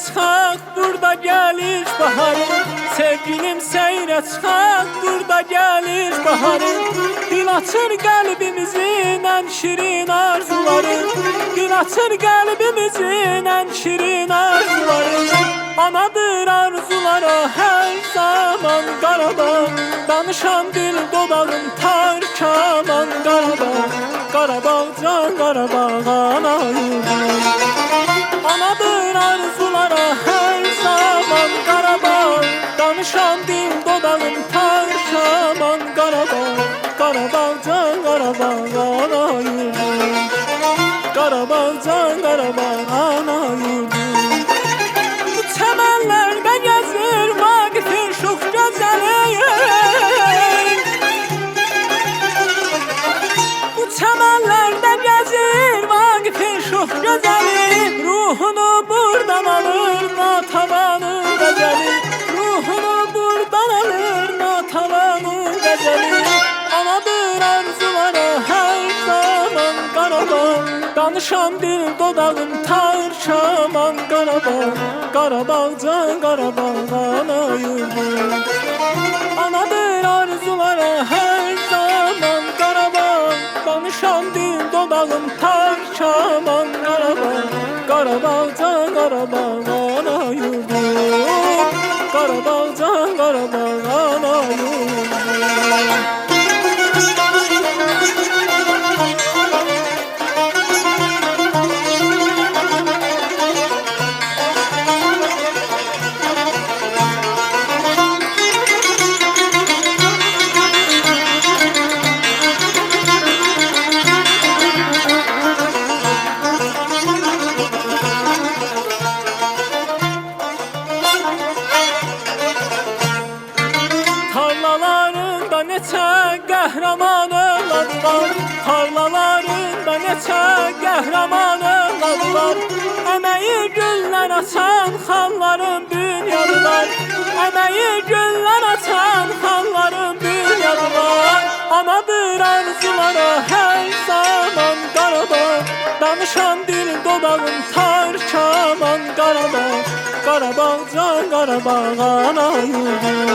Çıkak burada gelir baharım, sevgilim seyre çıkak burada gelir baharım. Dil açır kalbimizin en şirin arzuları, dil açır kalbimizin en şirin arzuları. Anadır arzulara her zaman Qarabağ, danışan dil dodağın tar kaman Qarabağ. Qarabağ can Qarabağ ana yurdum. Anadır arzulara her zaman Qarabağ, danışan dil dodağın tar kaman Qarabağ. Qarabağ can Qarabağ ana yurdum. Qarabağ can Qarabağ ana yurdum. Bu çəmənlərdə gəzir Vaqifin şux gözəli, bu çəmənlərdə gəzir Vaqifin şux gözəli. Ruhunu buradan alır Natavanın qəzəli, ruhunu buradan alır Natavanın qəzəli. Anadır arzulara her zaman Qarabağ, danışan dil dodağın tar kaman Qarabağ. Qarabağ can Qarabağ ana yurdum. Anadır arzulara her zaman Qarabağ, danışan dil dodağın tar kaman Qarabağ. Qarabağ can Qarabağ ana yurdum. Qarabağ can Qarabağ ana yurdum. Tarlalarında neçə qəhrəman övladlar, tarlalarında neçə qəhrəman övladlar. Əməyi güllər açan xanların bünyadılar, əməyi güllər açan xanların bünyadılar. Anadır arzulara her zaman Qarabağ, danışan dil dodağın tar kaman Qarabağ. Qarabağ can Qarabağ ana yurdum.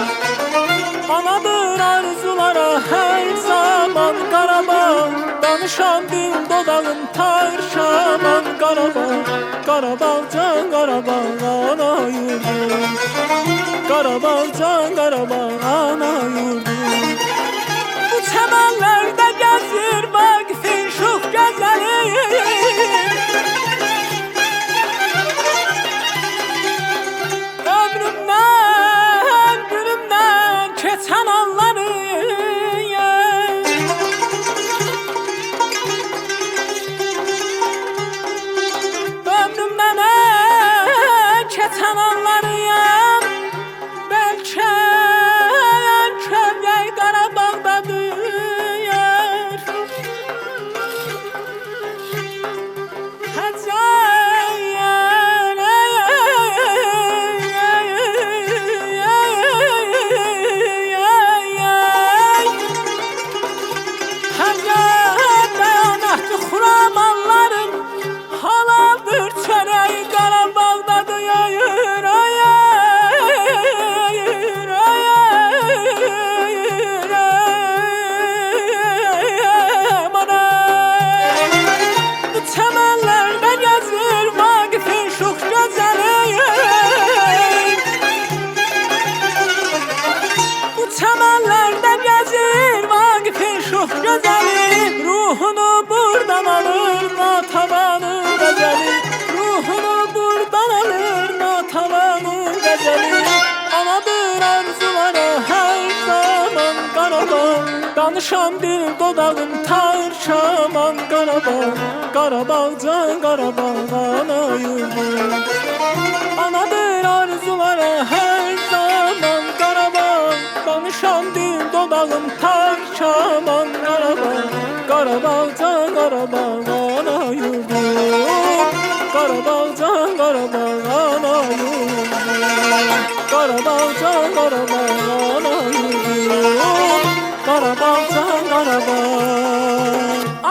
Anadır arzulara her zaman Qarabağ, danışan dil dodağın tar kaman Qarabağ. Qarabağ can Qarabağ ana yurdum. Qarabağ can Qarabağ ana yurdum. Bu çəmənlərdə gəzir Vaqifin şux gözəli, ömrümdən günümdən keçən anları, ömrümdən keçən anları. Bəlkə kölgəy Qarabağdadır, ruhunu buradan alır Natavanın qəzəli, ruhunu buradan alır Natavanın qəzəli. Anadır arzulara her zaman Qarabağ, danışan dil dodağın tar kaman Qarabağ. Qarabağ can Qarabağ ana yurdum. Anadır Karabağcan Karabağ ana yurdum, Karabağcan Karabağ ana yurdum, Karabağcan Karabağ ana yurdum, Karabağcan Karabağ.